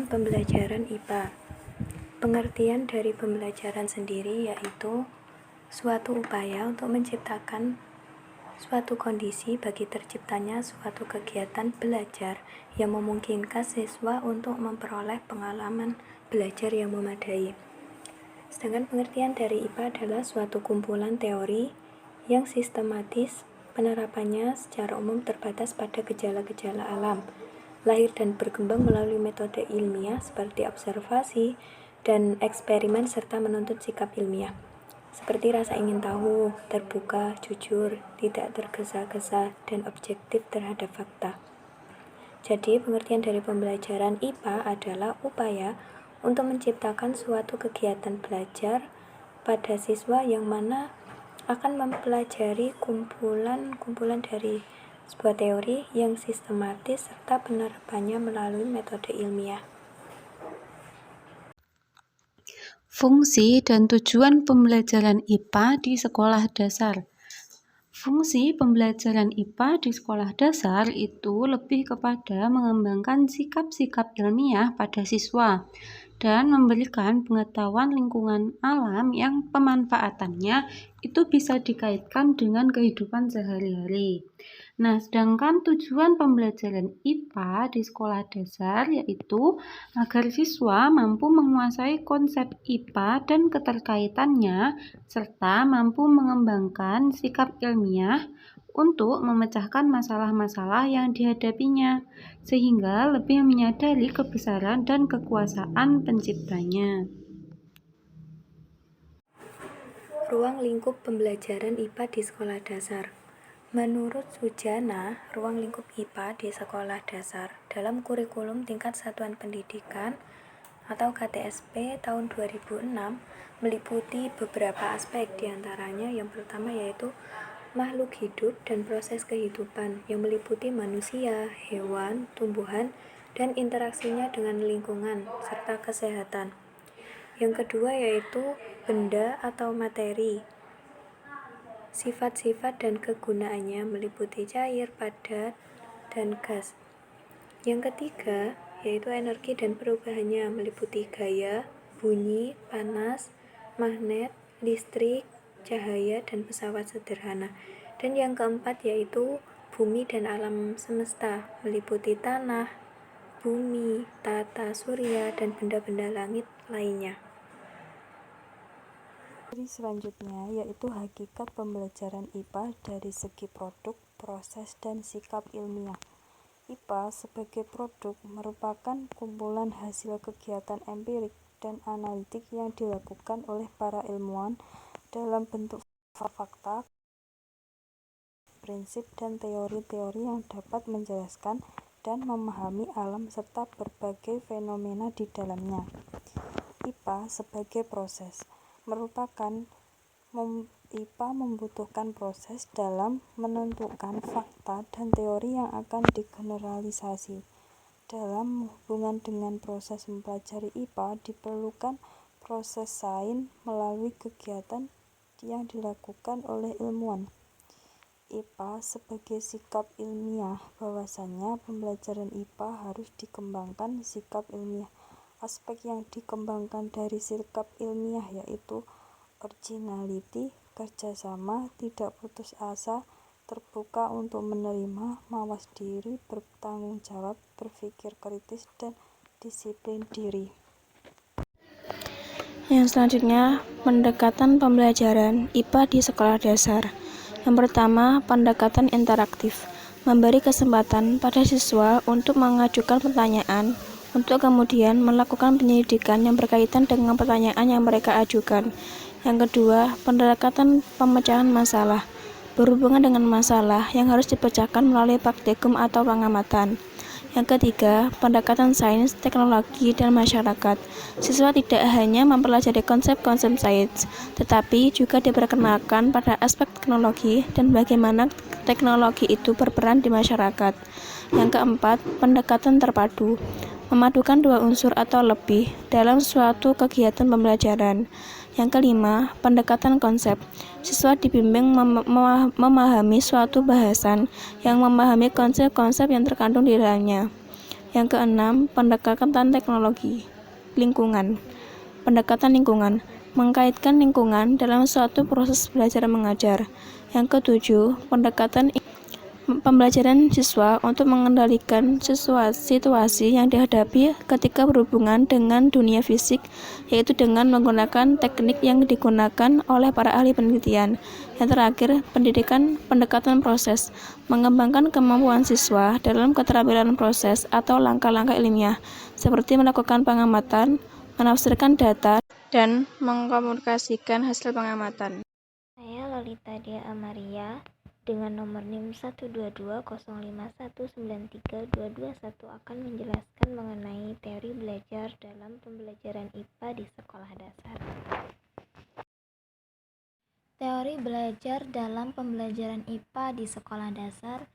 Pengertian pembelajaran IPA. Pengertian dari pembelajaran sendiri yaitu suatu upaya untuk menciptakan suatu kondisi bagi terciptanya suatu kegiatan belajar yang memungkinkan siswa untuk memperoleh pengalaman belajar yang memadai. Sedangkan pengertian dari IPA adalah suatu kumpulan teori yang sistematis, penerapannya secara umum terbatas pada gejala-gejala alam, lahir dan berkembang melalui metode ilmiah seperti observasi dan eksperimen serta menuntut sikap ilmiah seperti rasa ingin tahu, terbuka, jujur, tidak tergesa-gesa, dan objektif terhadap fakta. Jadi, pengertian dari pembelajaran IPA adalah upaya untuk menciptakan suatu kegiatan belajar pada siswa yang mana akan mempelajari kumpulan dari sebuah teori yang sistematis serta penerapannya melalui metode ilmiah. Fungsi dan tujuan pembelajaran IPA di sekolah dasar. Fungsi pembelajaran IPA di sekolah dasar itu lebih kepada mengembangkan sikap-sikap ilmiah pada siswa dan memberikan pengetahuan lingkungan alam yang pemanfaatannya itu bisa dikaitkan dengan kehidupan sehari-hari. Nah, sedangkan tujuan pembelajaran IPA di sekolah dasar yaitu agar siswa mampu menguasai konsep IPA dan keterkaitannya serta mampu mengembangkan sikap ilmiah untuk memecahkan masalah-masalah yang dihadapinya, sehingga lebih menyadari kebesaran dan kekuasaan penciptanya. Ruang lingkup pembelajaran IPA di sekolah dasar. Menurut Sujana, ruang lingkup IPA di sekolah dasar dalam kurikulum tingkat satuan pendidikan atau KTSP tahun 2006 meliputi beberapa aspek, diantaranya yang pertama yaitu makhluk hidup dan proses kehidupan yang meliputi manusia, hewan, tumbuhan, dan interaksinya dengan lingkungan, serta kesehatan. Yang kedua yaitu benda atau materi, sifat-sifat dan kegunaannya meliputi cair, padat, dan gas. Yang ketiga yaitu energi dan perubahannya meliputi gaya, bunyi, panas, magnet, listrik, cahaya, dan pesawat sederhana. Dan yang keempat yaitu bumi dan alam semesta meliputi tanah, bumi, tata surya, dan benda-benda langit lainnya. Selanjutnya yaitu hakikat pembelajaran IPA dari segi produk, proses, dan sikap ilmiah. IPA sebagai produk merupakan kumpulan hasil kegiatan empirik dan analitik yang dilakukan oleh para ilmuwan dalam bentuk fakta, prinsip, dan teori-teori yang dapat menjelaskan dan memahami alam serta berbagai fenomena di dalamnya. IPA sebagai proses merupakan IPA membutuhkan proses dalam menentukan fakta dan teori yang akan digeneralisasi. Dalam hubungan dengan proses mempelajari IPA diperlukan proses sains melalui kegiatan yang dilakukan oleh ilmuwan. IPA sebagai sikap ilmiah, bahwasannya pembelajaran IPA harus dikembangkan sikap ilmiah. Aspek yang dikembangkan dari sikap ilmiah yaitu originality, kerjasama, tidak putus asa, terbuka untuk menerima, mawas diri, bertanggung jawab, berpikir kritis, dan disiplin diri. Yang selanjutnya, pendekatan pembelajaran IPA di sekolah dasar. Yang pertama, pendekatan interaktif, memberi kesempatan pada siswa untuk mengajukan pertanyaan, untuk kemudian melakukan penyelidikan yang berkaitan dengan pertanyaan yang mereka ajukan. Yang kedua, pendekatan pemecahan masalah, berhubungan dengan masalah yang harus dipecahkan melalui praktikum atau pengamatan. Yang ketiga, pendekatan sains, teknologi, dan masyarakat. Siswa tidak hanya mempelajari konsep-konsep sains, tetapi juga diperkenalkan pada aspek teknologi dan bagaimana teknologi itu berperan di masyarakat. Yang keempat, pendekatan terpadu, memadukan dua unsur atau lebih dalam suatu kegiatan pembelajaran. Yang kelima, pendekatan konsep. Siswa dibimbing memahami suatu bahasan yang memahami konsep-konsep yang terkandung di dalamnya. Yang keenam, pendekatan teknologi lingkungan. Pendekatan lingkungan mengkaitkan lingkungan dalam suatu proses belajar mengajar. Yang ketujuh, pendekatan pembelajaran siswa untuk mengendalikan situasi yang dihadapi ketika berhubungan dengan dunia fisik, yaitu dengan menggunakan teknik yang digunakan oleh para ahli penelitian. Yang terakhir, pendekatan proses, mengembangkan kemampuan siswa dalam keterampilan proses atau langkah-langkah ilmiah, seperti melakukan pengamatan, menafsirkan data, dan mengkomunikasikan hasil pengamatan. Saya Lolita Dia Amaria dengan nomor NIM 12205193221 akan menjelaskan mengenai teori belajar dalam pembelajaran IPA di sekolah dasar. Teori belajar dalam pembelajaran IPA di sekolah dasar.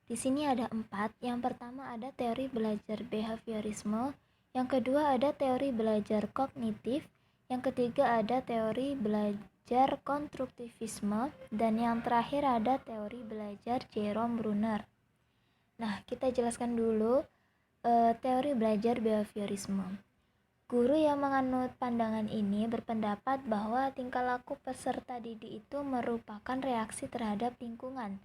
Di sini ada 4. Yang pertama ada teori belajar behaviorisme, yang kedua ada teori belajar kognitif, yang ketiga ada teori belajar konstruktivisme, dan yang terakhir ada teori belajar Jerome Bruner. Nah, kita jelaskan dulu teori belajar behaviorisme. Guru yang menganut pandangan ini berpendapat bahwa tingkah laku peserta didik itu merupakan reaksi terhadap lingkungan,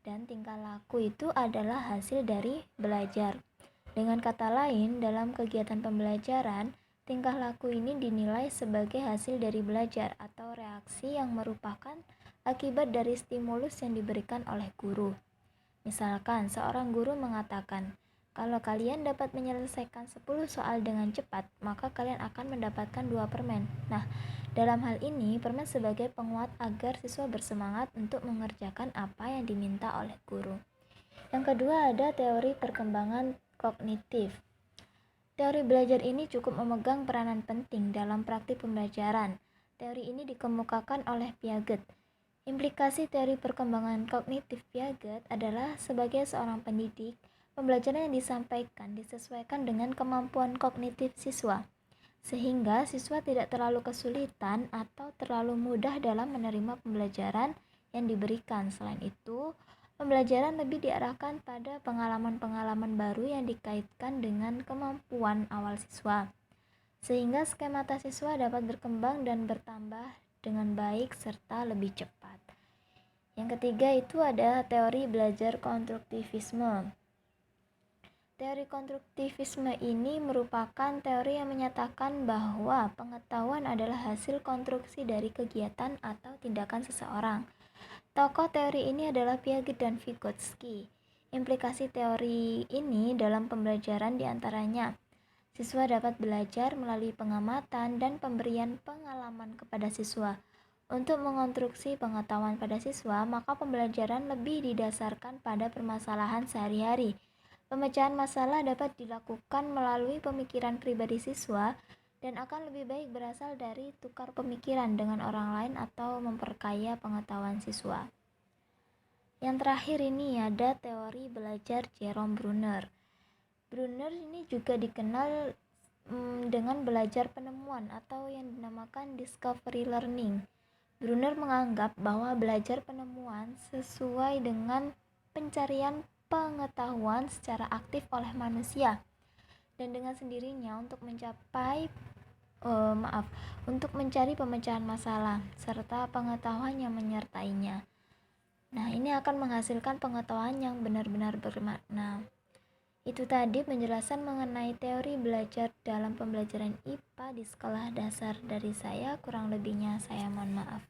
dan tingkah laku itu adalah hasil dari belajar. Dengan kata lain, dalam kegiatan pembelajaran, tingkah laku ini dinilai sebagai hasil dari belajar atau reaksi yang merupakan akibat dari stimulus yang diberikan oleh guru. Misalkan, seorang guru mengatakan, kalau kalian dapat menyelesaikan 10 soal dengan cepat, maka kalian akan mendapatkan 2 permen. Nah, dalam hal ini, permen sebagai penguat agar siswa bersemangat untuk mengerjakan apa yang diminta oleh guru. Yang kedua ada teori perkembangan kognitif. Teori belajar ini cukup memegang peranan penting dalam praktik pembelajaran. Teori ini dikemukakan oleh Piaget. Implikasi teori perkembangan kognitif Piaget adalah sebagai seorang pendidik, pembelajaran yang disampaikan disesuaikan dengan kemampuan kognitif siswa, sehingga siswa tidak terlalu kesulitan atau terlalu mudah dalam menerima pembelajaran yang diberikan. Selain itu, pembelajaran lebih diarahkan pada pengalaman-pengalaman baru yang dikaitkan dengan kemampuan awal siswa, sehingga skemata siswa dapat berkembang dan bertambah dengan baik serta lebih cepat. Yang ketiga itu ada teori belajar konstruktivisme. Teori konstruktivisme ini merupakan teori yang menyatakan bahwa pengetahuan adalah hasil konstruksi dari kegiatan atau tindakan seseorang. Tokoh teori ini adalah Piaget dan Vygotsky. Implikasi teori ini dalam pembelajaran diantaranya, siswa dapat belajar melalui pengamatan dan pemberian pengalaman kepada siswa. Untuk mengonstruksi pengetahuan pada siswa, maka pembelajaran lebih didasarkan pada permasalahan sehari-hari. Pemecahan masalah dapat dilakukan melalui pemikiran pribadi siswa dan akan lebih baik berasal dari tukar pemikiran dengan orang lain atau memperkaya pengetahuan siswa. Yang terakhir ini ada teori belajar Jerome Bruner. Bruner ini juga dikenal dengan belajar penemuan atau yang dinamakan discovery learning. Bruner menganggap bahwa belajar penemuan sesuai dengan pencarian pengetahuan secara aktif oleh manusia, dan dengan sendirinya untuk mencari pemecahan masalah serta pengetahuan yang menyertainya. Nah, ini akan menghasilkan pengetahuan yang benar-benar bermakna. Itu tadi penjelasan mengenai teori belajar dalam pembelajaran IPA di sekolah dasar dari saya. Kurang lebihnya saya mohon maaf.